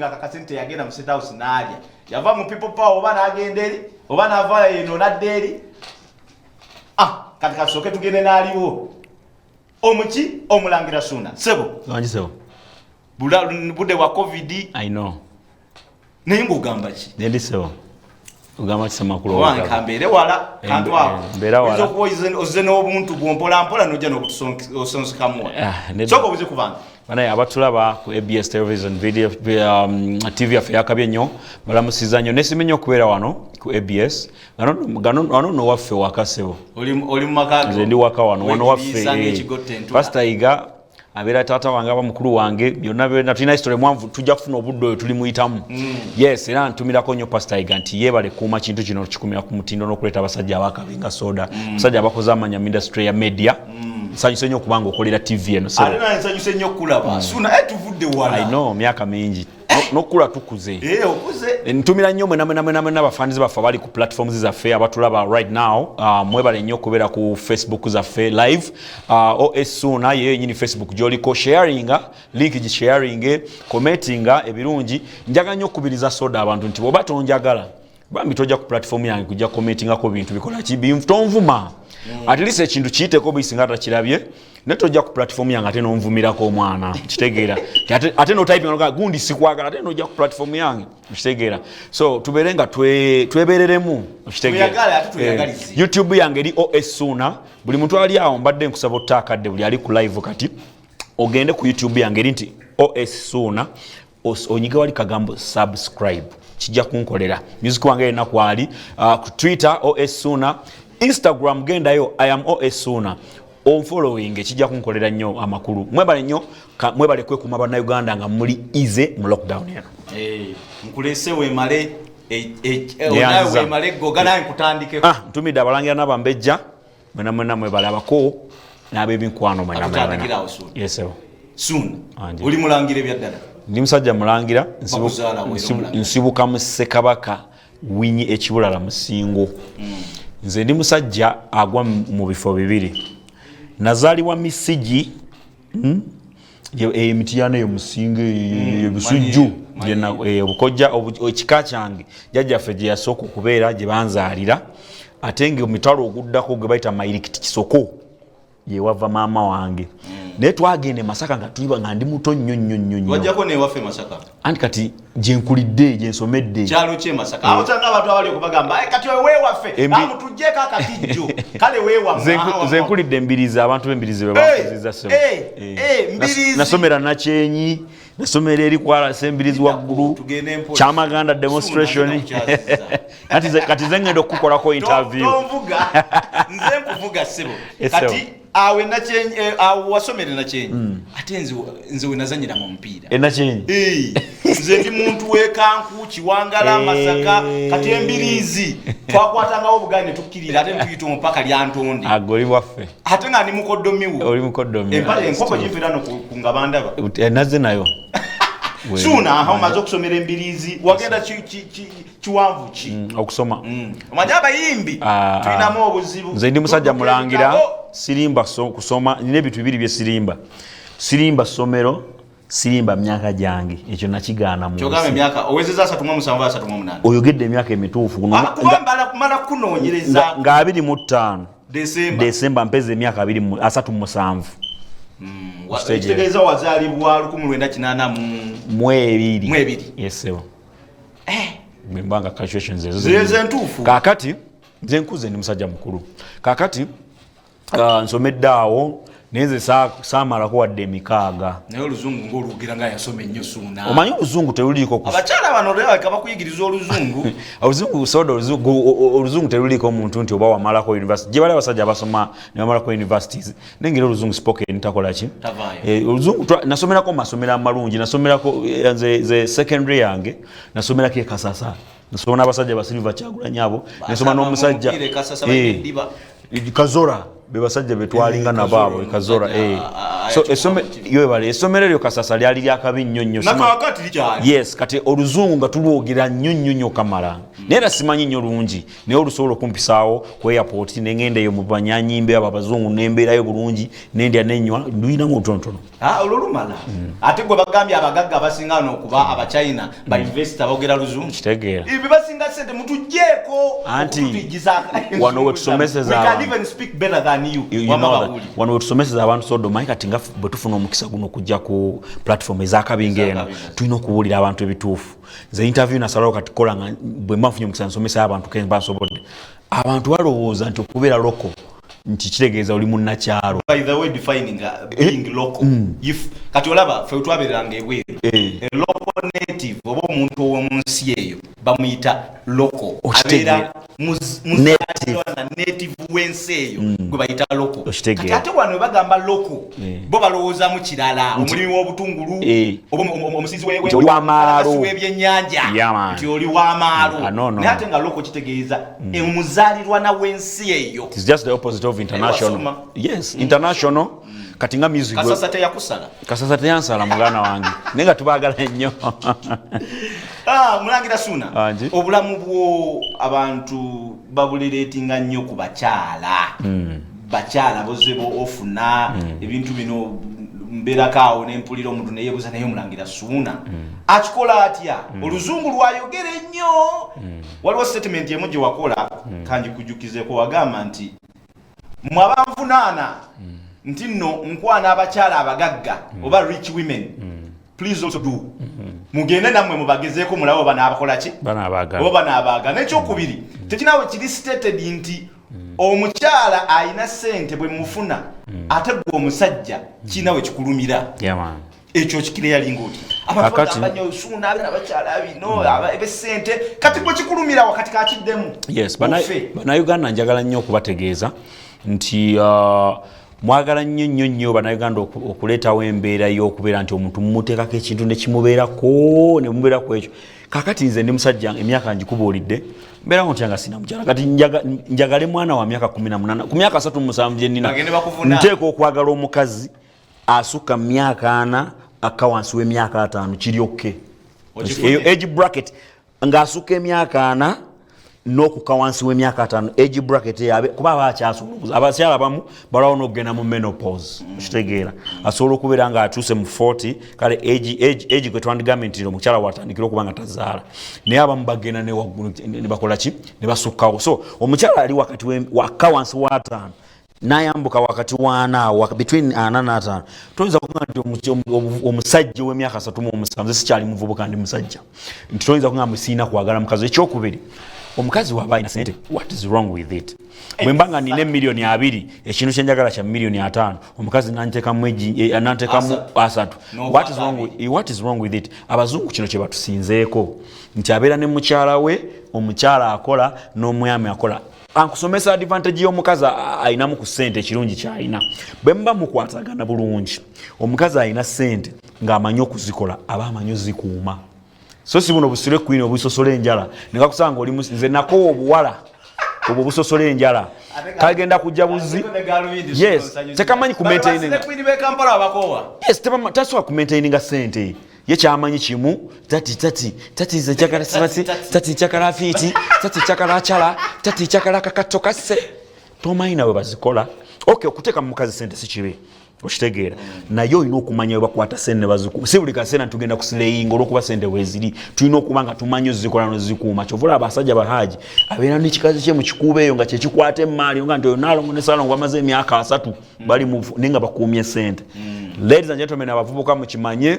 nga kasente yagenda mu State House naalya yava mu people power oba n'agenda eri oba n'ava eno n'adda eri kati kasooke tugende n'aliwo omuki Omulangira Suuna sebo wangi sebo budde wa covid I know naye ng'ogamba ki ndi sebo ogamba kisema kulo wanka mbeere wala kantu awo mbeera wala ezokuba ozze n'obuntu bwompola mpola n'ojja n'okutusonsekamuwa sooka obuze ku bantu banaye abatulaba ku ABS television video TV yaffe yakabye nnyo balamusiza nnyo nesimenye okubeera wano ku ABS wano nowaffe wakasebo oli mu maka nze ndi waka wano waffe Pastor Iga abeera taata wange aba mukulu wange byonna tulina history mwanvu tujja kufuna obudde oyo tuli muyitamu yes era ntumirako nnyo Pastor Iga nti yeebale kuuma kintu kino kikumira ku mutindo n'okuleeta abasajja abakabinga soda abasajja abakoze amanya mu industry ya media nsanyuse nnyo kubanga okolera TV eno ate naye nsanyuse nnyo kulaba Suuna tuvudde wala I know myaka mingi n'okula tukuze okuze ntumira nnyo mwena abafanizi baffe abali ku platforms zaffe abatulaba right now mwebale nnyo okubeera ku Facebook zaffe live OS Suuna yeyo yennyini Facebook gy'oliko sharinga link gisharinge commentinga ebirungi njaga nnyo okubiriza soda abantu nti bw'oba tonjagala bambi tojja ku platform yange kujja commentingako bintu bikola ki tonvuma at least ekintu kiyiteko bisinga takirabye netojja ku platform yange ate nonvumirako omwana kitegeera ate no typing nga gundi sikwagala ate nojja ku platform yange kitegeera so tubeere nga twebereremu kitegeera YouTube yange eri OS Suuna buli muntu ali awo mbadde nkusaba ottaakadde buli ali ku live kati ogende ku YouTube yange eri nti OS Suuna onyige wali kagambo subscribe kijja kunkolera music wange yenna kwali ku Twitter OS Suuna Instagram gendayo I am OS Suuna on following kijja kunkolera nnyo amakulu mwebale nnyo mwebale kwekuma bana Uganda nga muli ize mu lockdown eno nkulese wemale onayo wemale gogana nkutandike ntumidde abalangira n'abambejja mwena mwebale abako n'ab'ebinkwano mwena yes Suuna oli mulangira ebyaddala ndi musajja mulangira nsibuka mu Ssekabaka winyi ekibulala musingo nze ndi musajja agwa mu bifo bibiri nazaliwa misiji emiti yana eyo musinga ebisujju obukojja ekika kyange jjajjaffe gye yasooka okubeera gye banzaalira ate nga omitwalo oguddako gwe bayita mairikiti kisoko yewava maama wange naye twagende Masaka nga tuliba nga ndi muto nnyo wajjako newaffe Masaka anti kati gyenkulidde gyensomedde kyalo kye Masaka abo kyanga abantu abali okubagamba kati weewaffe amutujjeko akatijjo kale weewamma nze nkulidde Mbirizi abantu b'Embirizi be bakuziza sebo Mbirizi nasomera Nakyenyi nasomera eri kwala Sembirizi waggulu Kyamaganda demonstration kati ze ngenda okukolako interview nze nkuvuga sebo kati awe Nakyenyi awo wasomera Nakyenyi ate nze wenazanyira mu mupiira Nakyenyi nze ndi muntu wekanku Kiwangala Masaka kati Embirizi twakwatangawo obugane tukkirira ate ntuyita omupaka lyantonde agoli waffe ate nga ndi mukoddomiwo oli mukoddomiwo empale enkoko gimpeera kungabandaba naze nayo Suuna omaze okusomera Embirizi wagenda kiwanvu ki okusoma omanyi abayimbi tulinamu obuzibu nze ndi musajja mulangira sirimba kusoma nina ebintu bibiri bye sirimba ssomero sirimba myaka gyange ekyo nakigaana mu kyogamba emyaka owezeza 37 38 oyogedde emyaka emituufu kumala kunoonyereza nga 25 Desemba mpeze emyaka 37 kitegeeza wazaalibwa 1982 yesewo mbanga calculations ezo ntuufu kakati nze nkuze ndi musajja mukulu kakati nsomedde awo neze saamalako wadde emikaaga naye oluzungu ng'olugira nga yasoma ennyo Suuna omanyi oluzungu teruliiko abakyala bano leka bakuyigiriza oluzungu oluzungu soda oluzungu teruliiko omuntu nti oba wamalako university gye bali abasajja abasoma ne bamalako universities nengeri oluzungu spoken takola ki oluzungu nasomerako mu masomero amalungi nasomerako nze secondary yange nasomerako ekasasa nasoma n'abasajja basilva Kyagulanyi abo nasoma n'omusajja Kazora be basajja betwalinga nabaabo Kazora essomero lyo kasasa lyali lyakabi nnyo nnyo. Yes, kati oluzungu nga tulwogera nnyo nnyo nnyo kamala. Naye era simanyi nnyo lungi. Naye olusobola okumpisaawo ku airport ne ngenda eyo mu banyanyimbe abo abazungu nembeerayo bulungi nendya nenywa nduyinamu otonotono. Olulumala. Ate gwe bagambye abagagga abasinga okuba abachina ba investor boogera luzungu. Kitegeera. Ibi basinga sente mutujjeeko okutujjiza wano wetusomeseza. We can even speak better than you. Wano wetusomeseza abantu sodo mayi kati nga bwe tufuna omukisa guno okujja ku platform ezakabingeeno tulina okubuulira abantu ebituufu. Ze interview nasalawo kati kola nga bwe mbafunye omukisa nsomesa abantu kemba nsobodde. Abantu balowooza nti okubeera loko nti kitegeeza oli munnakyalo. By the way defining being local. If kati olaba fe twaberanga ebweru. A local native oba omuntu ow'omunsi eyo bamuyita local. Abeera native w'ensi eyo gwe bayita local. Kati ate wano bagamba local bo balowooza mu kirala omulimu w'obutungulu oba omusizi w'ebyennyanja nti oli w'amaalo. Naye ate nga local kitegeeza omuzaalirwana w'ensi eyo. It's just the opposite of international. Yes, international. Kati nga music kasasa teyakusala. Kasasa teyansala mugana wange. Nenga tubagala nnyo. Mulangira Suuna. Obulamu bwo abantu babuleretinga nnyo ku bakyala. Bakyala bozebo ofuna ebintu bino mberakaawo nempulira omuntu neyebuza naye Mulangira Suuna. Akikola atya? Oluzungu lwayogere nnyo. Waliwo statement emu gye wakola kanji kujukizeko wagamba nti mwabanvunaana nti nno nkwana abakyala abagagga oba rich women please also do mugende namwe mubagezeeko mulawo banaabakola ki oba banaabaga. N'ekyokubiri tekinawe kiri stated nti omukyala ayina ssente bwe mufuna ate gwe omusajja kinawe kikulumira. Ekyo kikire yalinga oti abagamba Suuna abakyala bino ebesente kati gwe kikulumira wakati kakiddemu. Yes, Bannayuganda njagala nnyo okubategeeza nti mwagala nnyo Bannayuganda okuleetawo embeera y'okubeera nti omuntu mumuteekako ekintu ne kimubeerako ne mubeerako ekyo. Kakati nze ndi musajja emyaka ngikubuulidde mbeerawo ntya nga sina mukyala kati njagale mwana wa myaka 18 ku myaka 37 gye nnina nteeka okwagala omukazi asukka myaka 4 akka wansi w'emyaka 5 kiryokke eyo age bracket ng'asukka emyaka 4 n'okukka wansi w'emyaka 5 age bracket yabe kuba abakyasobola abakyala abamu balwawo n'okugenda mu menopause kitegeera asobola okubeera nga atuuse mu 40 kale age gwe twandigambye nti omukyala watandikira okuba nga tazaala naye abamu bagenda ne waggulu ne bakola ki ne basukkawo. So omukyala ali wakati wakka wansi wa 5 nayambuka wakati wa 4 between 4 na 5 toyinza kugamba nti omusajja w'emyaka 37 sikyali muvubuka ndi musajja nti toyinza kugamba siina kwagala mukazi. Ekyokubiri omukazi waba ina sente, what is wrong with it? Mwembanga nine milioni 2 ekintu kyenjagala kya milioni 5 omukazi nantekamu asatu. What is wrong with it? Abazungu kino kye batusinzeeko nti abeera ne mukyala we omukyala akola n'omwami akola. Ankusomesa advantage y'omukazi ayinamu ku ssente ekirungi ky'alina. Bwe muba mukwatagana bulungi omukazi ayina ssente ng'amanyi okuzikola aba amanyi ozikuuma. So si buno busire queen obusosola enjala ninga kusanga oli nze nako obuwala obwo busosola enjala kagenda kujja buzi. Yes, tekamanyi ku maintaining queen be Kampala abakowa. Yes, taswa ku maintaining sente ye kyamanyi kimu tati ze jakala sibasi tati jakala fiti tati jakala chala tati jakala kakato kasse tomanyi nawe bazikola. Okay, okuteka mu mukazi sente si kibi okitegeera naye olina okumanya bakwata sente baziku si buli kaseera tugenda kusileyinga olwokuba sente weeziri tulina okuba nga tumanyi ozikola nozikuuma kyovula abasajja bahaji abeera n'ekikazi kye mu kikuuba eyo nga kyekikwata emaali nga nti oyo naalongo ne salongo bamaze emyaka 3 bali naye nga bakuumye sente. Ladies and gentlemen, abavubuka mukimanye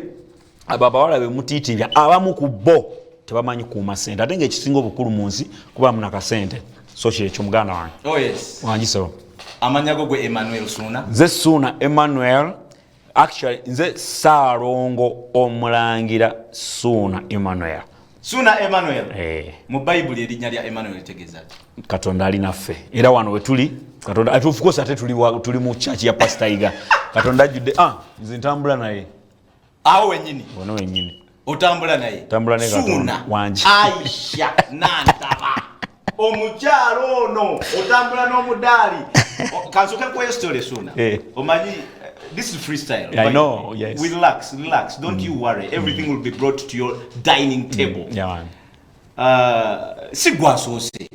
abo abawala be mutiitirira abamu ku bo tebamanyi kuuma sente ate ng'ekisinga obukulu mu nsi kuba munaka sente. So kyekyo muganda wange. Oh yes. Wangiso. Amanyago gwe Emmanuel Suuna. Nze Suuna Emmanuel. Actually nze Saalongo Omulangira Suuna Emmanuel. Suuna Emmanuel. Mu Bible erinnya lya Emmanuel tegeeza. Katonda ali naffe. Era wano we tuli Katonda of course ate tuli mu church ya Pastor Iga. Katonda ajudde nze ntambula naye. Awo wennyini. Ono wennyini. Otambula naye. Tambula naye Katonda wangi. Aisha nantaba. Omukyalo ono otambula n'omudaali. Kansoke ku story Suuna. Omanyi this is freestyle. I know, yes. Relax. Don't you worry. Everything will be brought to your dining table. Yeah, man. Sigwa sose.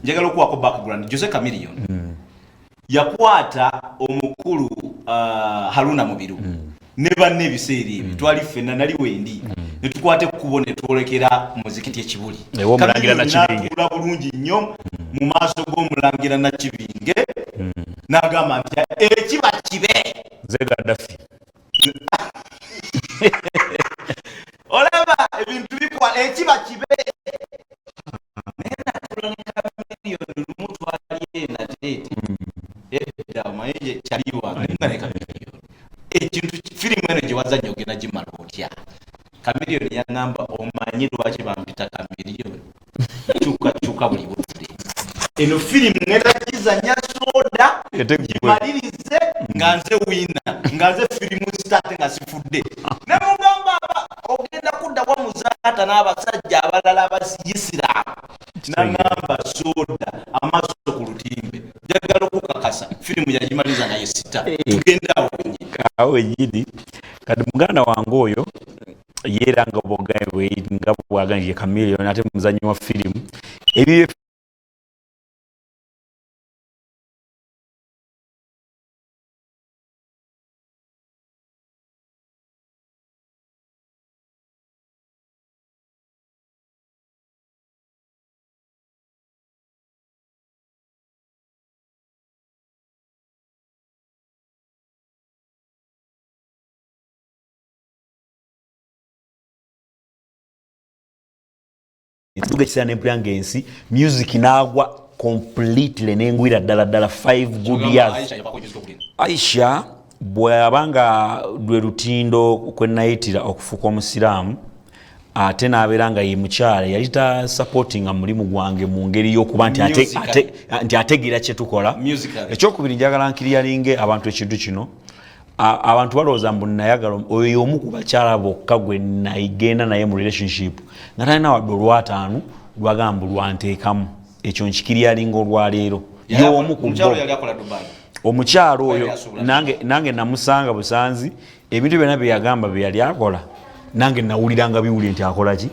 Njagala okuwako background. Jose Chameleone. Yakwata omukulu Haruna Mubiru. Neba nebiseera ebyo twali ffenna nali wendi ne tukwate kubo ne twolekera muzikiti ekibuli Omulangira na Kibinge kula bulungi nnyo mu maaso g'Omulangira na Kibinge n'agamba nti ekiba kibe ze Gaddafi olaba ebintu bikwa ekiba kibe nena tuloneka miliyoni lumu twali na tete edda mayeje chaliwa ngaleka miliyoni ekintu firimu eno gye wazannya ogenda gimala otya Chameleone yangamba omanyi lwaki bampita Chameleone kyuka buli butule eno firimu ngenda gizannya soda gimalirize nga nze wina nga nze firimu start nga sifudde ne mugamba ogenda kudda wa muzaata n'abasajja abalala abasiyisiraamu nangamba soda amaaso ku lutimbe njagala okukakasa firimu yagimaliza naye sita tugenda awo nyidi kati muganda wange oyo yeera nga obogawe nga bwaganje Chameleone ate muzanyi wa firimu ebyo tugekisa n'empulanga ensi music nagwa completely n'engwira ddala 5 good years. Aisha bw'abanga lwe lutindo kwenayitira okufuuka omusiraamu ate n'abeera nga ye mukyala yali ta supporting mulimu gwange mu ngeri y'okuba nti ategeera kye tukola. Ekyokubiri njagala nkiriyalinge abantu ekintu kino abantu balowooza mbu nayagala oyo omu ku bakyala bokka gwe nayigenda naye mu relationship nga talina wadde olwataano lwagamba lwanteekamu ekyo nkikiryalinga olwaleero y'omu ku bo omukyalo oyo nange namusanga busanzi ebintu byonna bye yagamba bye yali akola nange nawuliranga biwulire nti akola ki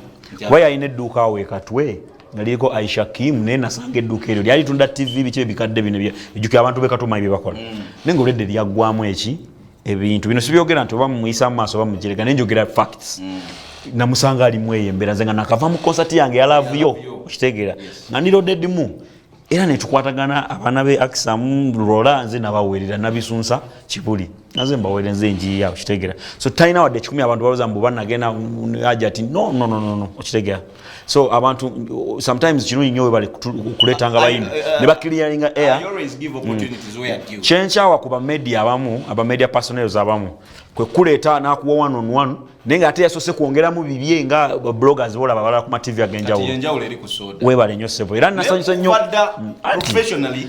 kuba yalina edduuka awo ekatwe nga liriko Aisha Kim naye nasanga edduuka eryo lyali tunda TV biki ebikadde bino ejjukira abantu bekatumanyi bye bakola naye ngaolwedde lyaggwamu eki ebintu bino sibyogera nti oba mumuyisa mu maaso oba mujereka naye njogera facts namusanga alimu eyo embeera nze nga nakava mu concert yange ya love yo okitegeera nga niroded mu era ne tukwatagana abaana be Akisamu Lola nze nabaweerera nabisunsa Kibuli naze mbaweerera nze enjiya okitegeera so talina wadde 10 abantu balooza mbu banagenda aja ati no okitegeera so abantu sometimes kirungi nnyo bali kuleetanga bayimbi ne bakiliyalinga air kyenkyawa ku bamedia abamu abamedia personals abamu kwe kuleeta n'akuwa 1-on-1 naye nga ate yasose kwongeramu bibye nga bloggers bolaba balala ku ma TV agenjawulo webale nnyo ssebo era nasanyusa nnyo professionally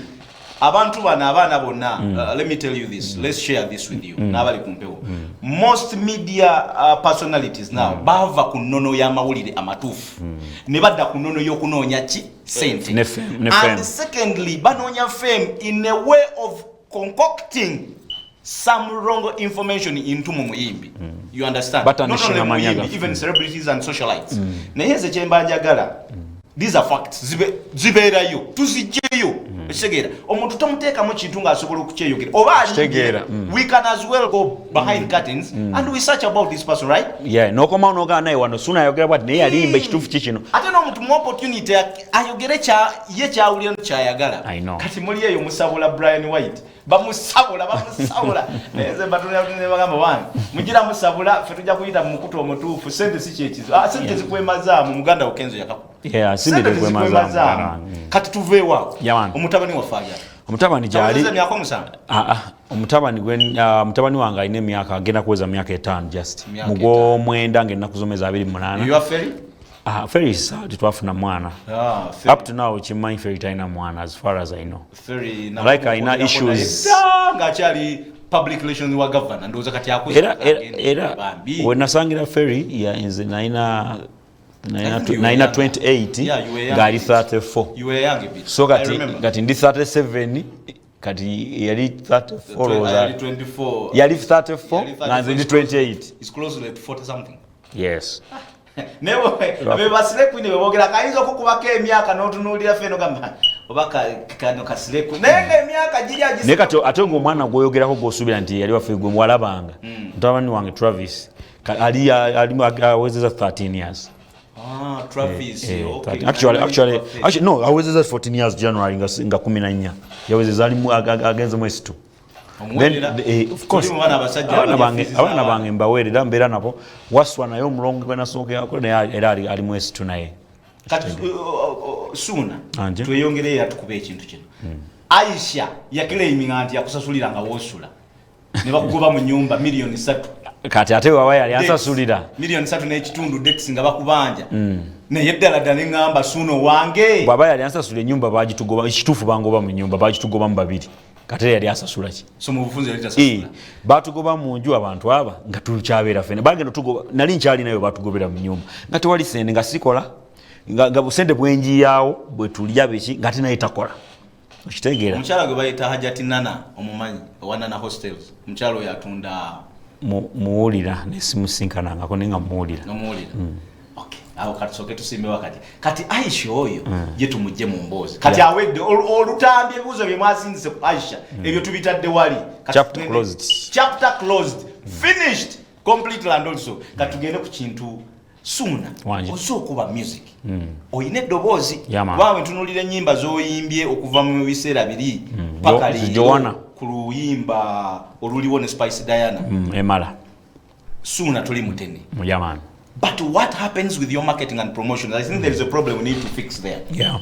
abantu bana abaana bonna let me tell you this, let's share this with you n'abali kumpewo most media personalities now bava ku nnono y'amawulire amatuufu ne badda ku nnono y'okunoonya ki sente and secondly banoonya fame in a way of concocting some wrong information into muyimbi you understand not only muyimbi even celebrities and socialites naye nze kyemba njagala these are facts zibeerayo tuzijeyo ekitegeera omuntu tomuteekamu kintu ng'asobola okukyeyogera oba alitegera we can as well go behind curtains and we search about this person right yeah n'okoma n'ogana naye wano Suuna ayogera bwati naye yalimba ekituufu kikino ate n'omuntu mu opportunity ayogere ye kyawulira kyayagala kati muli eyo musabula Brian White bamusabula neze batunne bagamba bwana mugira musabula fe tujja kuyita mu mukutu omutuufu sente si kyekizo sente zikwemaza mu Muganda Okenzo yakaku sente zikwemaza kati tuveewa omutabani wa faaja omutabani gyali omutabani wange alina emyaka agenda kuweza myaka 5 just mugo mwenda ng'ennaku zomeza 28 Ferry twafuna mwana up to now chimanyi Ferry taina mwana as far as I know Ferry like I know issues ngachali public relations wa governor ndoza kati yakuza era when nasangira Ferry ya inze naina 28 gali 34 you were young a bit so gati ndi 37 kati yali 34 yali 24 yali 34 nganze ndi 28 is close to 40 something. Yes. Nebo abe basileku ne bogera kayinzo okukubaka emyaka n'otunuulira feno gamba obaka kano kasileku nenge emyaka giri agisi ne kati ate ng'omwana gwoyogerako gw'osuubira nti yali waffe gwe mwalabanga mutabani wange Travis ali awezeza 13 years. Travis okay. Actually no awezeza 14 years January nga 14 yawezeza ali agenze mwezi 2. Then of course abana bange mbawerera mbeera nabo waswa nayo omulongo gwe nasookeyako era ali mwezi 2 naye kati Suuna tweyongere yatukube ekintu kino Aisha yakilaiminga nti yakusasulira nga wosula ne bakugoba mu nyumba milioni 3 kati ate baba yali asasulira milioni 3 n'ekitundu debts nga bakubanja naye ddala ddala ngamba Suuna wange baba yali asasulira ennyumba bagitugoba ekituufu bangoba mu nyumba bagitugoba mu babiri kati yali asasula ki so mu bufunze yali tasasula batugoba mu nju abantu aba nga tukyabeera fene bagenda tugoba nali nkyali nayo batugobera mu nyumba nga tewali sente nga sikola nga busente bwenji yawo bwe tulya beki nga tinaye takola okitegeera omukyala gwe bayita Hajati Nana omumanyi owa hostels omukyala oyo atunda muwulira nesimusinkanangako nenga muwulira okay aho katusoke tusimbe wakati kati Aisha oyo ye tumujje mu mboozi kati awedde olutambi ebibuzo bye mwasinzise ku Aisha ebyo tubitadde wali chapter closed finished completely and also katugende ku kintu Suuna osokuba music oyine eddoboozi waawe ntunulira ennyimba z'oyimbye okuva mu biseera biri paka Joanna ku luyimba oluliwo ne Spice Diana emala Suuna tuli mutene mujamani. But what happens with your marketing and promotion? I think there is a problem we need to fix there. Yeah.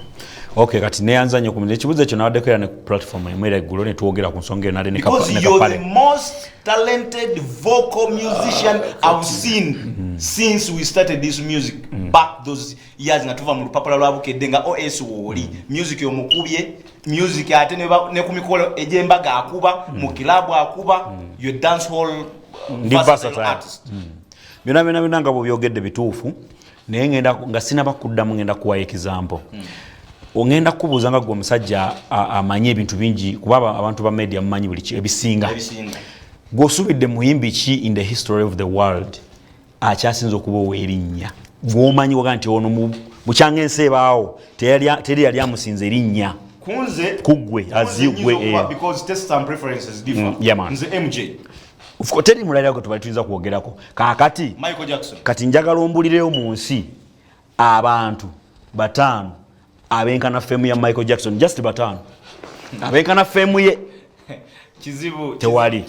Okay, kati neanza nyo kumile chibuze kyo nawadde kwera ne platform emwera gulo ne tuogera ku nsonga nale ne kapale. Because you're the most talented vocal musician I've seen since we started this music back those years nga tuva mu lupapula lwa Bukedde nga OS woli music yomukubye music ate ne kumikolo ejembaga akuba mu club akuba your dance hall versatile artist. Byonna nga byogedde bituufu naye ngenda nga sina bakuddamu ngenda kuwa example. Ongenda kubuuza nga gwe omusajja amanyi ebintu bingi kuba abantu ba media mumanyi buli ebisinga. Gw'osuubidde muyimbi ki in the history of the world akyasinza okuba ow'erinnya gw'omanyi waga nti ono mukyanga ensi ebaawo teri yali amusinza erinnya kuggwe azigwe because taste and preferences differ. Nze MJ of course teri mulala ko tubayituza kuogerako kakati Michael Jackson kati njagala ombulireyo mu nsi abantu batano abenkana femu ya Michael Jackson just batano abenkana femu ye kizibu tewali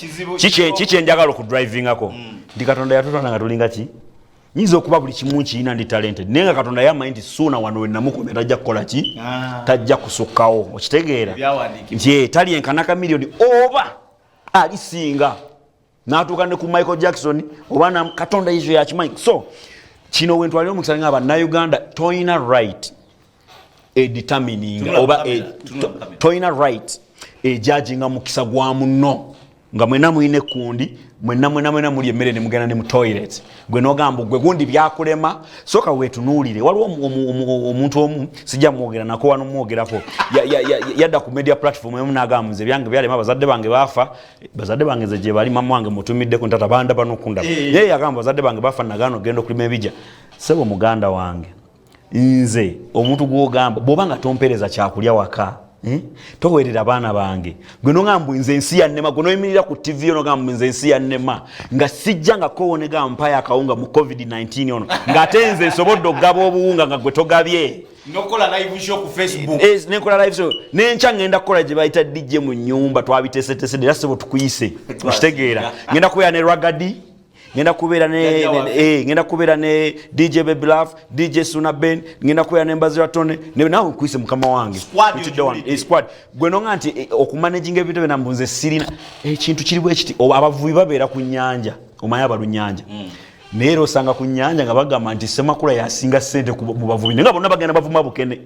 kiche njagala ku driving ako ndi Katonda yatutana nga tulinga ki nyizo kuba buli kimu kiina ndi talented nenga Katonda yamanyi nti Suuna wano we namukomera tajja kukola ki tajja kusukkawo okitegeera nti tali enkanaka milioni oba alisinga natuuka ne ku Michael Jackson oba na Katonda yizo ya kimanyi so kino wentu ali omukisanga ngaba na Uganda toina right determining oba toina right judging mukisa gwa munno nga mwena muine kundi mwena muli emmere ne mugenda ne mu toilet gwe nogamba gwe gundi byakulema soka wetunuulire waliwo omuntu omu sijja mwogera nako wano mwogerako yadda ku media platform emu nagamuze byange byalema bazadde bange bafa bazadde bange ze gye bali mama wange mutumidde ku ntata banda banokunda yeye yagamba bazadde bange bafa nagano gendo kulima ebijja sebo muganda wange nze omuntu gwogamba bobanga tompereza kyakulya waka towerera abaana bange gwe nogamba nze ensi ya nnema gwe noyimirira ku TV nogamba nze ensi ya nnema nga sijja nga koone ga mpaya akawunga mu COVID-19 ono ng'ate nze nsobodde okugaba obuwunga nga gwe togabye nokola live show ku Facebook nekola live show nencha ngenda kukola gye bayita DJ mu nyumba twabitesetese era sebo tukuyise okitegeera ngenda kubeera ne Ragadi ngenda kubeera ne DJ Baby Love DJ Suuna Ben ngenda kubeera ne Mbazira Tone nawe nkuyise mukama wange squad gwe nonga nti okumanaging ebintu bye nambunze sirina ekintu kiribu ekiti abavubi babeera ku nnyanja omanyi abalunyanja naye osanga ku nnyanja nga bagamba nti Semakula yasinga ssente mu bavubi nga bonna bagenda bavuma bukene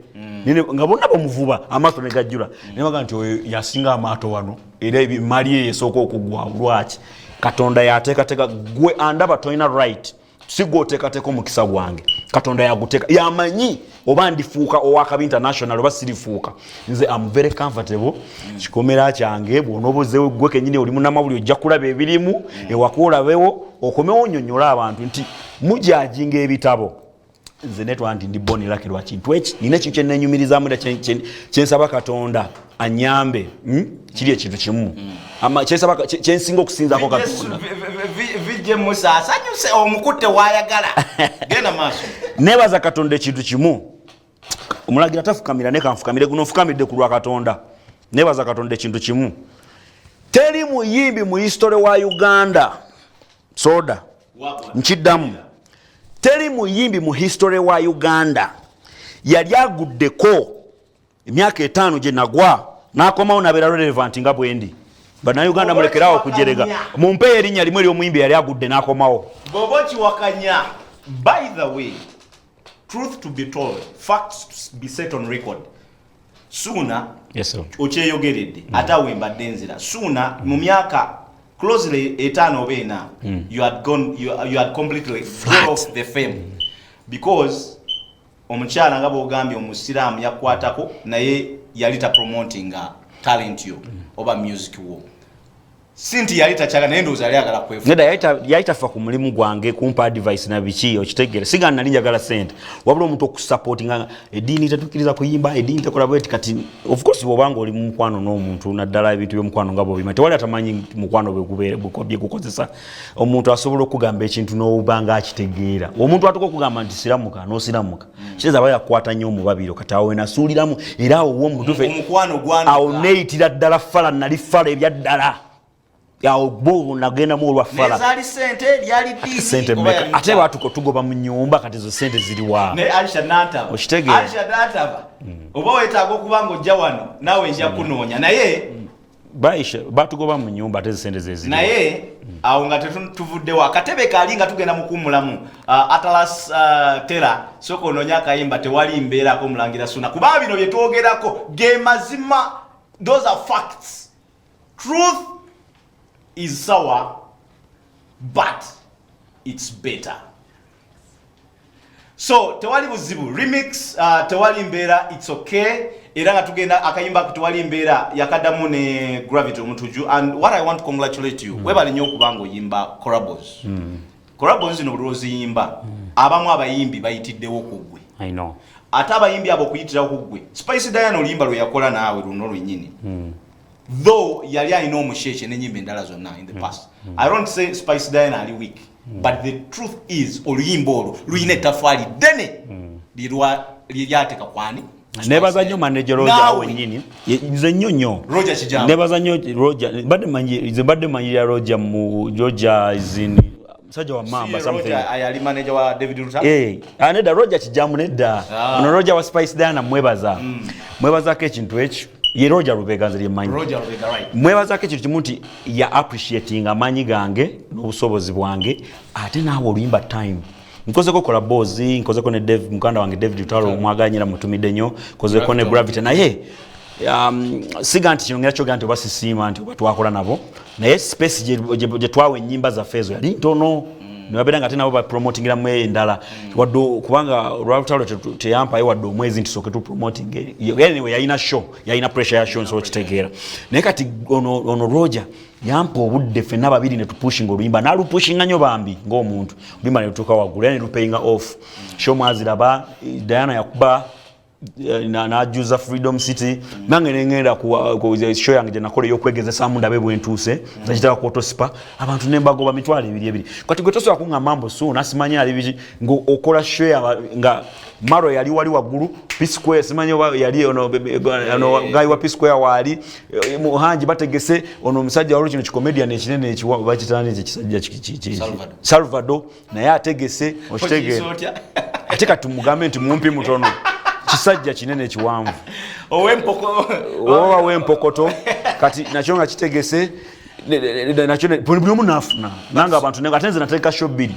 nga bonna bamuvuba amaato ne gajjula naye bagamba nti oyo yasinga amaato wano era emali ye esooka okugwa lwaki Katonda yateekateeka gwe andaba toina right si gwoteekateeka omukisa gwange Katonda yaguteeka yamanyi oba ndifuuka owakabi international oba sirifuuka nze am very comfortable kikomera kyange bw'onoobuzeewo gwe kennyini oli munnamawulire ojja kulaba ebirimu ewakulabewo okomewo nnyonnyola abantu nti mujajinga ebitabo nze netwa nti ndi boni laki lwa kintu eki nina ekintu kye neenyumirizaamu era kyensaba Katonda anyambe kiri ekintu kimu kyensinga okusinzaako Katonda vijje Musa asanyuse omukutte wayagala genda maaso nebaza Katonda ekintu kimu omulagira tafukamira ne kanfukamire guno nfukamidde ku lwa Katonda nebaza Katonda ekintu kimu teri muyimbi mu history wa Uganda soda nkiddamu teri muyimbi mu history wa Uganda yali aguddeko emyaka 5 gye nagwa n'akomawo nabeera relevant nga bwendi Bannayuganda mulekerawo okujerega mumpe erinnya limu ery'omuyimbi yali agudde n'akomawo bobo kiwakanya. By the way, truth to be told, facts to be set on record, Suuna okyeyogeredde ate awembadde enzira Suuna mu myaka closely 5 oba 4 you had completely got off the fame because omukyala nga bw'ogambye omusiraamu yakwatako naye yali ta promoting talent yo oba music wo sinti yali tachaga naye ndowooza yali ayagala kwefu neda yali tafa ku mulimu gwange kumpa advice na biki okitegere sigana nali njagala sente wabula omuntu okusupportinga eddiini tetukkiriza kuyimba eddiini tekola bweti kati of course bw'obanga oli mu mukwano n'omuntu naddala ebintu by'omukwano nga bw'obima tewali atamanyi mukwano bwe gukozesa omuntu asobola okugamba ekintu n'obanga akitegeera omuntu atuka okugamba nti siramuka n'osiramuka kireza aba yakwata nnyo omubabiro kati awo wenasuuliramu era awo omutuufe omukwano gwange awo neeyitira ddala fala nali fala ebya ddala yawo bo nagenda mu olwa fala nezali sente lyali dini sente meka ate batuko tugoba mu nyumba kati zo sente ziri wa ne Aisha Nataba Okitegere. Aisha Nataba oba wetaaga okubanga ojja wano naawe nja kunoonya naye baisha batugoba mu nyumba ate sente zeziri naye awo nga tetuvuddewo akatebe kaali nga tugenda mukummulamu Atlas Tera soko onoonya akayimba tewali mbeerako Omulangira Suuna kuba bino bye twogerako ge mazima. Those are facts. Truth is sour, but it's better. So tewali buzibu remix tewali mbeera it's okay era nga tugenda akayimba tewali mbeera yakaddamu ne Gravity omutuju and what I want to congratulate you webali nnyo okubanga oyimba collabos collabos zino buloozi yimba abamu abayimbi bayitiddewo kugwe I know ate abayimbi abo kuyitirawo kugwe Spice Diana oluyimba lwe yakola naawe luno lwennyini though yali alina omusheshe n'ennyimba endala zonna in the past I don't say Spice Diana ali weak but the truth is oluyimba olwo luyina ettafaali ddene liryateeka kwani nebaza nnyo manager Roger wennyini nze nnyo Roger Kijamu nebaza nnyo Roger badde manyira Roger mu Georgia izini musajja wa mamba something ayali manager wa David Ruta aneda Roger Kijamu nedda ono Roger wa Spice Diana mwebazako ekintu ekyo ye Roger Rubega nzeri manyi Roger Rubega right mwebazako ekintu kimu nti ya appreciating amanyi gange n'obusobozi bwange ate naawe oluyimba time nkozeko kola bozi nkozeko ne Dave mukanda wange David Utaro mwaganyira mutumide nnyo nkozeko ne Gravity naye siga nti kinongera kyoga nti obasisiima nti oba twakola nabo naye space gye twawe ennyimba zaffe ezo yali ntono nibabeera nga ate nabo bapromotingira mu endala wadde kubanga Utaro teyampayo wadde omwezi nti soke tu promoting anyway yalina show yalina pressure ya show nso okitegeera naye kati ono Roger yampa obudde ffenna babiri ne tupushinga oluyimba nalupushinga nnyo bambi ng'omuntu oluyimba ne lutuuka waggulu era ne lupayinga off show mwaziraba Diana yakuba najuza Freedom City nange nengenda ku show yange gye nakola ey'okwegezesaamu ndabe bwentuuse zakitaka ku Autospa abantu nembagoba mitwalo ebiri kati gwe tosobola kuŋŋamba mbu Suuna simanyi ali biki ng'okola show nga Maro yali wali waggulu P Square simanyi oba yali ono gayi wa P Square wali muhanji bategese ono omusajja waliwo kino kikomedian ekinene ekiwa bakitani ekisajja Salvador naye ategese okitegeera ate kati tumugambe nti mumpi mutono kisajja kinene ekiwanvu owempokoto kati nakyo nga kitegese nakyo buli omu naafuna nanga abantu ate nze nategeka shobbiri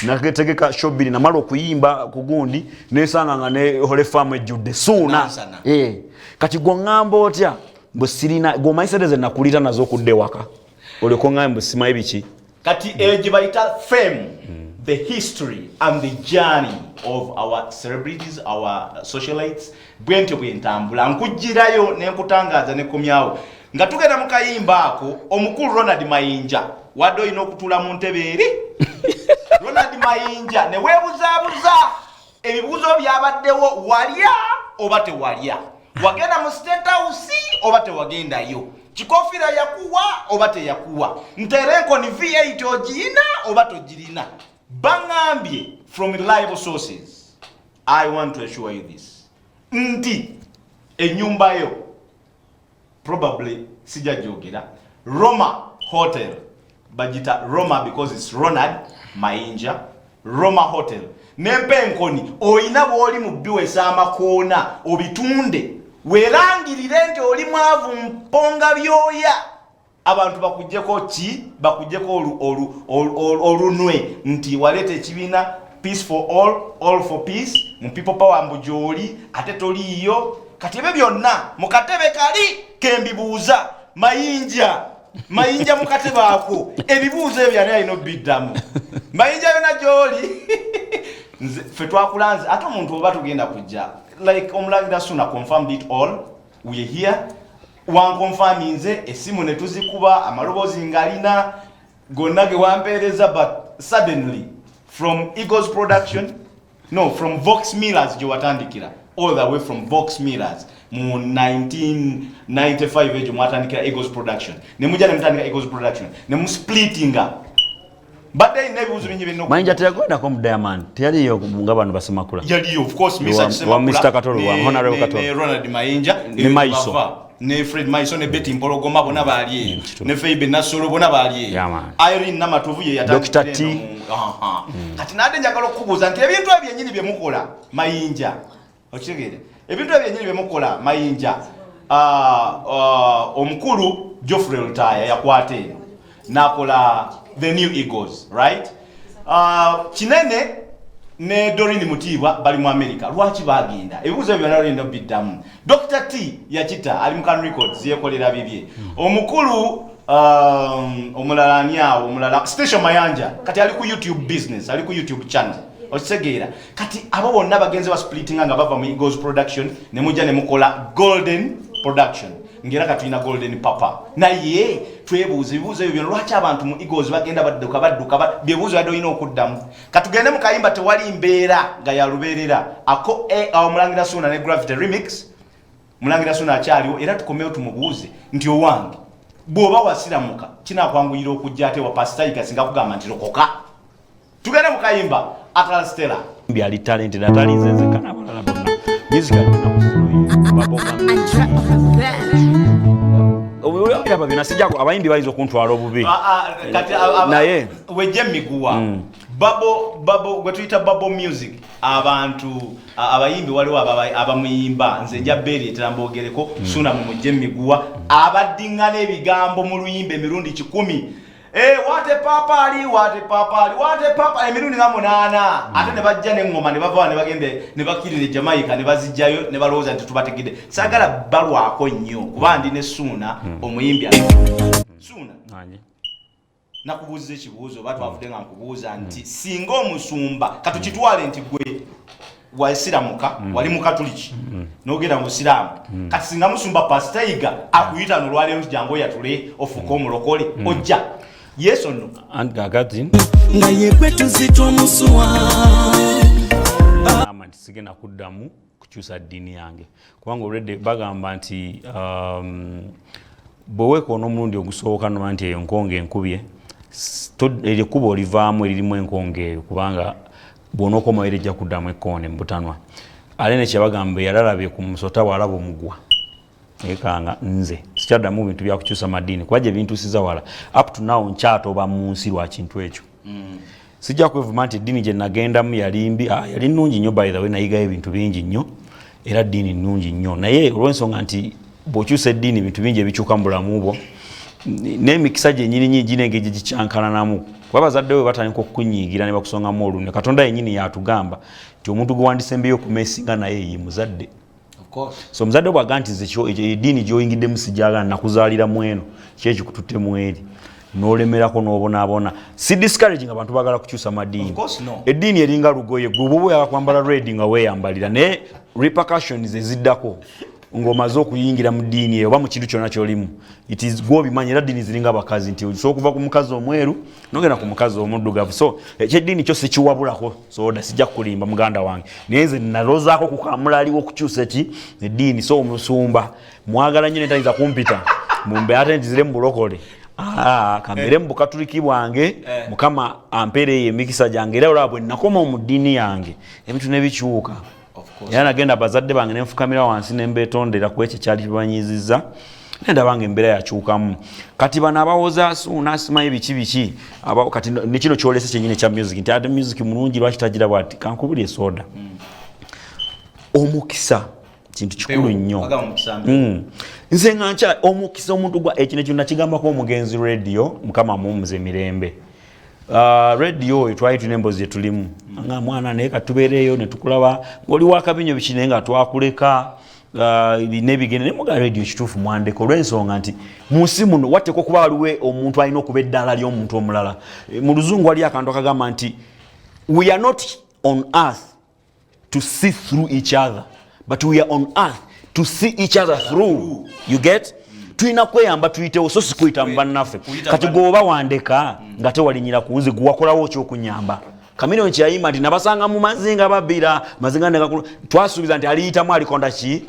nategeka shobbiri namala okuyimba ku gundi nesanga nga ne Hole Farm ejjudde Suuna kati gwoŋŋamba otya mbwe sirina gwomanyisereze nakulira nazo okudde waka oleko ŋŋambe mbwe simaye biki kati gye bayita fame the history and the journey of our celebrities, our socialites, bwentyo bwentambula. Nkujirayo nenkutangaza nekomyawo. Nga tugenda mu kayimba ako omukulu Ronald Mayinja wadde olina okutula mu ntebe eri Ronald Mayinja ne weebuzabuza ebibuuzo byabaddewo walya oba tewalya, wagenda mu State House oba tewagendayo, kikofira yakuwa oba teyakuwa, nterenko ni V8 ogirina oba togirina. Bangambye from reliable sources. I want to assure you this, nti enyumba yo probably sijajogera Roma Hotel, bagita Roma because it's Ronald Mayinja, Roma Hotel. Nempenkoni oyina bwoli mu biwesa amakoona obitunde werangirire nti oli mwavu mponga byoya abantu bakujjeko ki bakujjeko olunwe nti walete ekibiina peace for all for peace mu people power mbujoli ate toliyo kati ebyo byonna mukatebe kali kembibuuza Mayinja mukatebe ako ebibuuzo ebyo ani alina biddamu Mayinja yona gyoli fe twakulanze ate omuntu oba tugenda kujja like Omulangira Suuna confirmed it all. We are here one confirminze esimu ne tuzikuba amaloboozi ngalina gonna ge wampeereza, but suddenly from Eagles production from Vox Millers gye watandikira all the way from Vox Millers mu 1995 ejo mwatandikira Eagles production ne mujja ne mutandika Eagles production ne mu splittinga. But they never was winning no. Mayinja teyagonda ko mu Diamond. Teyaliyo nga bantu basemakula. Yaliyo of course Mr. Mr. Katolo wa Honorable Katolo. Ne Ronald Mayinja ne Maiso. Ne Fred Maiso ne Betty Mbologoma bona bali. Ne Feibe Nasolo bona bali. Irene Namatovu ye yatandikira. Dr. T. Kati nade njagala okubuuza nti ebintu ebyennyini bye mukola Mayinja. Okigere. Ebintu ebyennyini bye mukola Mayinja. Omukulu Geoffrey Lutaya yakwate nakola the new Eagles, right? Kinene ne Doreen Mutibwa bali mu America. Lwaki bagenda? Ebibuuzo byonna olina biddamu. Dr. T yakita ali mu Can Records yekolera bibye. Omukulu omulala Station Mayanja kati ali ku YouTube business, ali ku YouTube channel. Okisegeera. Kati abo bonna bagenze wa splittinga nga bava mu Eagles production ne mujja ne mukola Golden production. Ngera katulina Golden Papa naye twebuuza ebibuuzo ebyo lwaki abantu mu Eagles bagenda badduka byebuuzo yadde olina okuddamu. Katugende mu kayimba tewali mbeera nga yalubeerera ako Omulangira Suuna ne Gravity Remix. Omulangira Suuna akyaliwo era tukomeyo tumubuuze nti owange bw'oba wasiramuka kinakwanguyira okujja ate wa pastor kasinga kugamba nti lokoka. Tugende mu kayimba Atala Stella byali talented atalinzenze kana balala bonna music alina Oba bina sijako abayimbi balizo kuntwala obubi. Naye weje miguwa. Babo gwetuyita babo music abantu abayimbi waliwo abamuyimba nze nja beri etambogereko Suuna mu mujje miguwa abaddingana ebigambo mu luyimbe emirundi 10. Wate papa emirundi nga 8 ate ne bajja n'engoma ne bava ne bagende ne bakirira Jamaica ne bazijjayo ne balowooza nti tubategedde. Sagala balwako nnyo kuba ndi ne Suuna omuyimbi Suuna nakubuuza ekibuuzo oba twavudde nga nkubuuza nti singa omusumba katukitwale nti gwe wasiramuka wali mukatuliki n'ogenda mu Busiraamu kati singa musumba Pastor akuyita n'olwaleero jangu oyatule ofuuke omulokole ojja yes or no? Angagati nga yekwetu zito musuwa amanti sigena kuddamu kukyusa ddiini yange kubanga already bagamba nti bweweeka n'omulundi ogusooka noma nti eyo nkonge enkubye eryo ekkuba olivaamu eririmu enkonge eyo kubanga bw'onookoma ejja kuddamu ekkoone mu butanwa ale ne kyebagamba yalalabye ku musota walaba omugwa ekanga nze sikyaddamu bintu byakukyusa madiini kuba gye bintuusiza wala up to now nkyatoba mu nsi lwa kintu ekyo sijja kwevuma nti eddiini gye nagendamu yali nnungi nnyo by the way nayigayo ebintu bingi nnyo era ddiini nnungi nnyo naye olw'ensonga nti bw'okyusa eddiini bintu bingi ebikyuka mu bulamu bwo n'emikisa gyennyini ginenge gye gikyankalanamu kuba bazadde we batandika okukunyiigira ne bakusongamu olunwe Katonda yennyini yatugamba nti omuntu gwe wandisembeyo okumeesinga naye ye muzadde. So muzadde bw'aga nti nze eddiini gy'oyingiddemu sijaagala nakuzaalira mu eno kyekikututte mu eri nolemerako n'obonaabona si discouraging abantu bagala kukyusa madiini eddiini eringa lugoye gwe oba oyagala kwambala red nga weeyambalira naye repercussions eziddako ng'omaze okuyingira mu ddiini eyo oba mu kintu kyonna ky'olimu it is gw'obimanyi era ddiini ziringa abakazi nti osobola okuva ku mukazi omweru nogenda ku mukazi omuddugavu so ekyeddiini kyo sikiwabulako soda sijja kulimba muganda wange naye nze nalozaako kukamula aliwo okukyusa ki eddiini so omusumba mwagala nnyo netayinza kumpita mumbe ate ntizire mu bulokole kambere mu bukatuliki bwange mukama ampeereyo emikisa gyange era olaba bwe nakoma mu ddiini yange ebintu nebikyuka era nagenda bazadde bange nenfukamira wansi nembeetondera ku ekyo kyali kibanyiizizza nendaba nga embeera yakyukamu kati bano abawoza Suuna simanyi biki kati nekino kyolese kyenyini ekya music nti ate music mulungi lwaki tagira bwati kankubulye soda omukisa kintu kikulu nnyo nze nga nkya omukisa omuntu gwa ekino ekyo nakigambako omugenzi radio mukama mumuze emirembe radio etwayi tulina emboozi gyetulimu nga mwana naye katubeereeyo netukulaba ng'oli wakabinyo biki naye nga twakuleka nebigende ne muga radio kituufu mwandeko olw'ensonga nti mu nsi muno watteko okuba waliwo omuntu alina okuba eddaala ly'omuntu omulala mu luzungu wali akantu akagamba nti we are not on earth to see through each other but we are on earth to see each other through you get tuina kweyamba tuyitewo so sikuyita mu bannaffe kati gwoba wandeka nga tewalinyira kunzi guwakolawo ekyokunyamba Kamino nkyayima nti nabasanga mu mazinga babira mazinga ndekakulu twasuubiza nti aliyitamu alikonda ki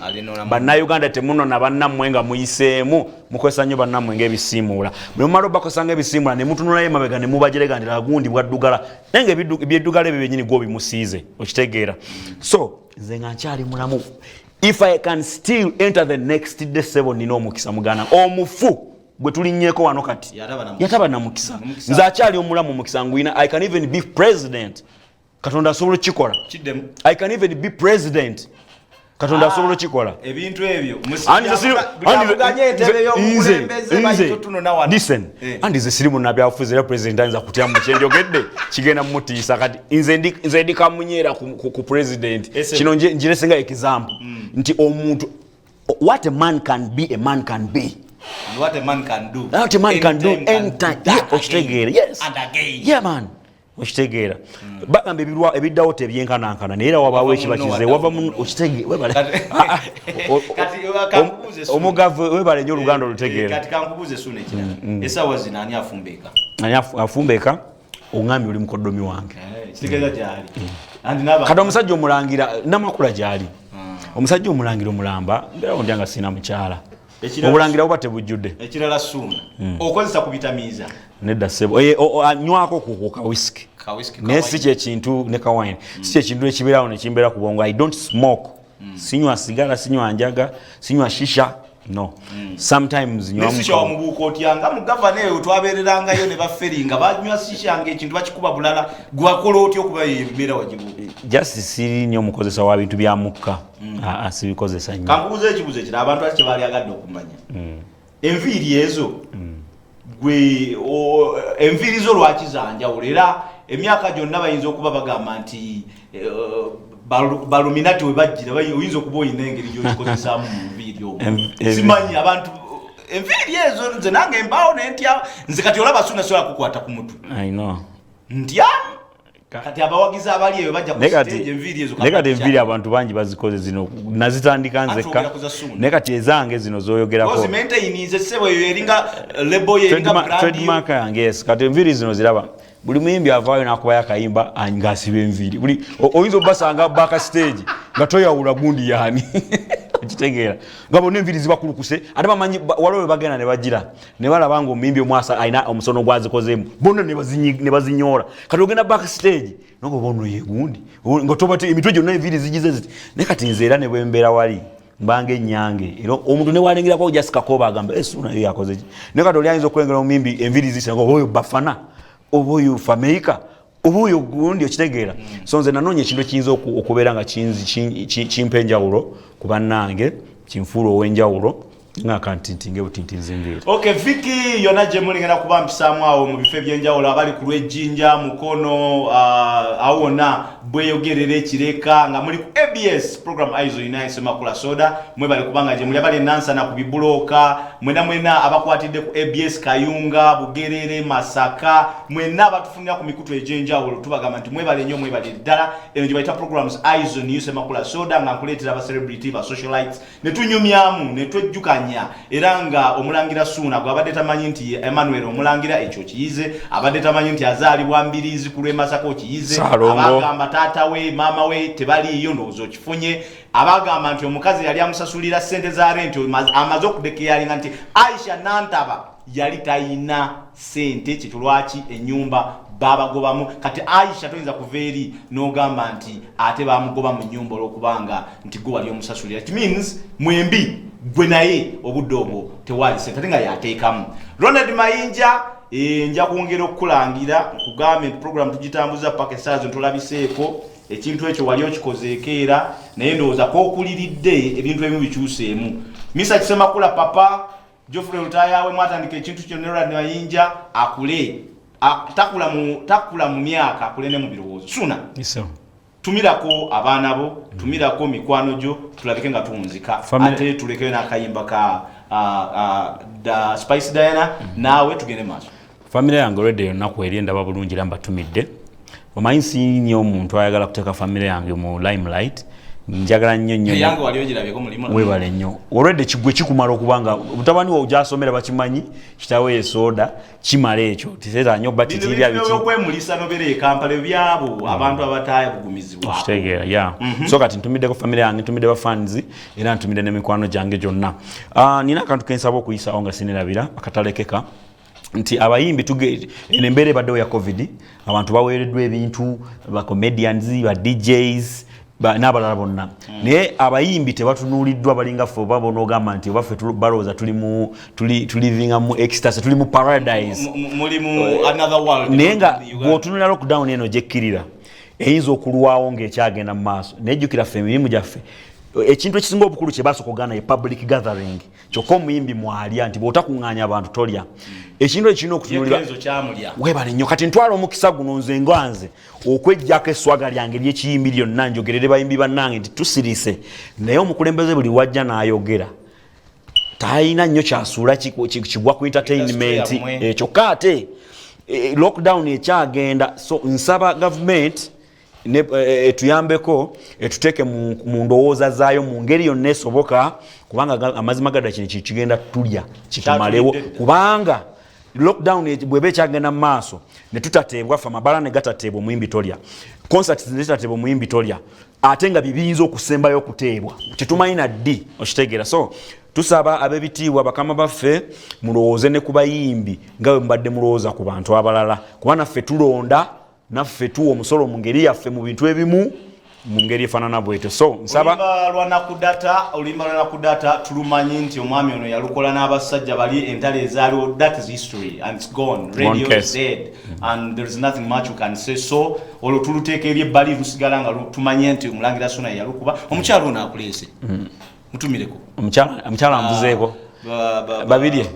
bannayuganda temuno na bannammwe nga muyiseemu mukozesa nnyo bannammwe ng'ebisiimuula bwe mumala obbakosanga ebisiimuula ne mutunulayo emabega ne mubajeregandira gundi bwaddugala naye nga ebyeddugala ebyo byennyini gw'obimusiize okitegeera so nze nga nkyali mulamu if I can still enter the next day 7 nina omukisa mugana omufu gwe tulinnyeko wano kati yataba na mukisa nze akyali omulamu mukisa ngwina I can even be president katonda asobola kikola I can even be president katonda asobola kikola ebintu ebyo listen andize sirimu nabyafuzi era president anza kutya mu kyenjogedde kigenda mutiisa kati nze ndikamunyera ku president kino njiresenga example nti omuntu what a man can be a man can be and what a man can do what a man can do anytime okitegeera yes and again yeah man okitegeera bagamba ebiddawo tebyenkanankana naye era wabaawo ekibakize wava mu okitegeera webale omugavu webale nnyo oluganda olutegeera kati kankubuuze Suuna ekirala essaawa zino ani afumbeeka ani afumbeeka oŋŋambye oli mukoddomi wange kitegeeza gyali kati omusajja omulangira namakula gyali omusajja omulangira omulamba mbeerawo ndyanga siina mukyala obulangira buba tebujjudde ekirala Suuna okozesa kubitamiiza nedda ssebo anywako ku kawisiki naye si kyekintu ne kawine si kyekintu ekibeerawo nekimbeera ku bwongo I don't smoke sinywa sigala sinywa njaga sinywa shisha no sometimes nywa shisha omubuuka otyanga mu gavana eyo twabeererangayo ne bafferinga banywa shisha ng'ekintu bakikuba bulala gwakola otya okuba ebibeera wagibuuka just siri nnyo omukozesa wa bintu bya mukka sibikozesa nnyo kankubuuza ekibuuzo ekira abantu ati kyebaali agadde okumanya enviiri ezo gwe enviiri zo lwaki zanjawulo era emyaka gyonna bayinza okuba bagamba nti baluminati we bajjira oyinza okuba oyina engeri gy'ozikozesaamu mu nviiri omwo simanyi abantu enviiri ezo nze nange mbaawo nentya nze kati olaba Suuna sobola kukwata ku mutwe ntya kati abawagizi abali eyo bajja ku stage enviiri ezo naye kati enviiri abantu bangi bazikoze zino nazitandika nzekka naye kati ezange zino zoyogerako zimaintainize ssebo eyo eringa lebo ye eringa brand trademark yange yes kati enviiri zino ziraba buli muyimbi avaayo n'akubayo akayimba ng'asiba enviiri buli oyinza obbasanga baaka stage nga toyawula gundi yaani okitegeera nga bonna enviiri zibakulukuse ate bamanyi waliwo bagenda ne bagira ne balaba nga omuyimbi omwasa alina omusono gwazikozeemu bonna ne bazinyoola kati ogenda baaka stage noga oba ono ye gundi nga tobate emitwe gyonna enviiri zigize ziti naye kati nze era ne bwembeera wali mbanga ennyange era omuntu ne walengerako Jessica Koba agamba Suuna yo yakoze ki naye kati oli ayinza okulengera omuyimbi enviiri zisanga oba oyo Bafana oba oyo Fameka oba oyo gundi okitegeera so nze nanoonya ekintu ekiyinza okubeera nga kimpa enjawulo ku bannange kinfuula ow'enjawulo nga kantintinge butintinze enviiri okay Viki yonna gye mulingana kuba mpisaamu awo mu bifo eby'enjawulo abali ku Lwejjinja Mukono awo wonna bweyogerere kireka nga muli ku ABS program Aizo United Semakula Soda mwe bali kubanga je muli abali nansana ku bibuloka mwena abakwatidde ku ABS Kayunga Bugerere Masaka mwena abatufunira ku mikutu ejenjawulo tubagamba nti mwe bali nnyo mwe bali ddala eno gye bayita programs Aizo United Semakula Soda nga nkuleetera aba celebrity ba socialites ne tunyumyamu ne twejjukanya era nga Omulangira Suuna gwabadde tamanyi nti Emmanuel Omulangira ekyo kiyize abadde tamanyi nti azaalibwa Mbirizi ku lw'Emasaka kiyize abagamba taata we mama we tebaliyo ndowooza okifunye abagamba nti omukazi yali amusasulira ssente za rent amaze okudekeyalinga nti Aisha Nantaba yali tayina ssente kyekyo lwaki ennyumba babagobamu kati Aisha toyinza kuva eri n'ogamba nti ate bamugoba mu nnyumba olw'okubanga nti gwe wali omusasulira it means mwembi gwe naye obudde obwo tewali ssente ate nga yateekamu Ronald Mayinja nja kwongera okukulangira nkugambe program tugitambuza paka essaazo ntulabiseeko ekintu ekyo wali okikozeeko era naye ndowooza kookuliridde ebintu ebimu bikyuseemu Misa Kisemakula papa Geoffrey Lutayawe mwatandika ekintu kyo Ronald Mayinja akule takula mu myaka akule ne mu birowoozo Suuna tumirako abaana bo tumirako mikwano gyo tulabike nga tuwunzika ate tulekeyo n'akayimba ka da Spice Diana nawe tugende maaso family yange already yonnaku eri endaba bulungi era mbatumidde omanyi sinyo omuntu ayagala kuteeka family yange mu limelight njagala nnyo yange wali ogirabeko mulimu webale nnyo already kigwe kikumala okubanga mutabani wo ojasomera bakimanyi kitawe esoda kimala ekyo tiseta nnyo bati tibya biki okwemulisa nobere Kampala byabo abantu abataaya bugumizibwa kitegera yeah so kati ntumidde ko family yange ntumidde ba fans era ntumidde ne mikwano gyange gyonna nina akantu kensaba okuyisa onga sinirabira akatalekeka nti abayimbi tuge enembere badde ya covid abantu bawereddwa ebintu ba comedians ba DJs n'abalala bonna naye abayimbi tebatunuuliddwa balinga ffe oba bonoogamba nti oba ffe balowooza tulivinga mu ecstasy tuli mu paradise mulimu another world naye nga bw'otunulira lockdown eno gyekkirira eyinza okulwawo ng'ekyagenda mu maaso nejjukira ffe emirimu gyaffe ekintu ekisinga obukulu kye basooka ogaana ye public gathering kyokka omuyimbi mwalya nti bw'otakuŋŋaanya abantu tolya ekintu ekirina okutunulira webale nnyo kati ntwala omukisa guno nze ngwanze okweggyako esswaga lyange ly'ekiyimbi lyonna njogerere bayimbi bannange nti tusirise naye omukulembeze buli wajja n'ayogera talina nnyo kyasuula kigwa ku entertainment kyokka ate lockdown ekyagenda so nsaba government etuyambeko etuteeke mu ndowooza zaayo mu ngeri yonna esoboka kubanga amazima gadda kino kigenda tulya kitumalewo kubanga lockdown bweba ekyagenda mu maaso ne tutateebwa ffe amabala ne gatateebwa omuyimbi tolya concerts ne zitateebwa omuyimbi tolya ate nga bibiyinza okusembayo okuteebwa tetumanyi na ddi okitegeera so tusaba ab'ebitiibwa bakama baffe mulowooze ne ku bayimbi nga bwe mubadde mulowooza ku bantu abalala kuba naffe tulonda naffe tuwa omusolo mu ngeri yaffe mu bintu ebimu mu ngeri efaanana bwetyo so nsaba oluyimba lwa nakudata tulumanyi nti omwami ono yalukola n'abasajja bali entale ezaaliwo that is history and it's gone radio is dead and there is nothing much you can say so olwo tuluteeka eri ebbali lusigala nga tumanye nti Omulangira Suuna yalukuba omukyalo ono akuleese mutumireko omukyala ambuzeeko babirye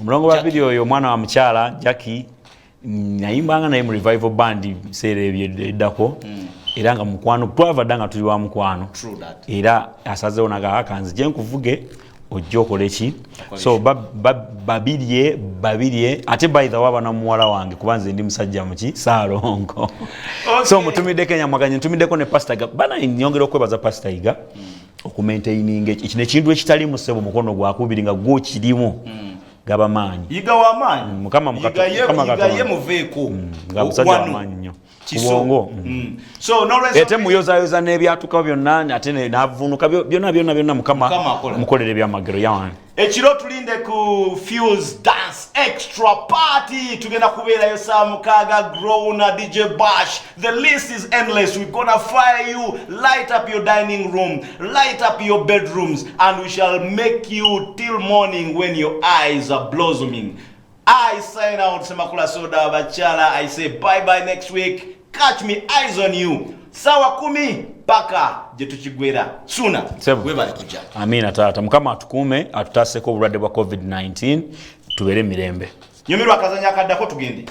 omulongo babirye oyo omwana wa mukyala Jackie nayimbanga naye mu revival band biseera ebyeddako era nga mukwano twava dda nga tuli wa mukwano era asazeewo nagakanzi gye nkuvuge ojja okola eki so babirye ate bayitha waba na muwala wange kuba nze ndi musajja muki Saalongo so mutumiddeko enyamwaganye ntumiddeko ne pastor bana nyongera okwebaza pastor Iga okumaintaininga ekino ekintu ekitali mu ssebo mukono gwakubiri nga gwo kirimu gaba maanyi Iga wa maanyi mukama Igaye muveeko nga musajja wa maanyi nnyo kubongo so ete muyozayoza n'ebyatuka byonna ate n'avunuka byonna mukama mukolere ebyamagero yawange ekiro tulinde ku Fuse Dance Extra Party tugenda kubeerayo saa mukaaga Grow na DJ Bash the list is endless we're gonna fire you light up your dining room light up your bedrooms and we shall make you till morning when your eyes are blossoming. I sign out Semakula Soda Wabakyala. I say bye bye next week. Catch me eyes on you. Sawa 10 paka jetuchigwera Suuna webale kujja. Amina tata mukama atukume atutaseko obulwadde bwa COVID-19 tubere mirembe. Nyumirwa kazanya kaddako tugende.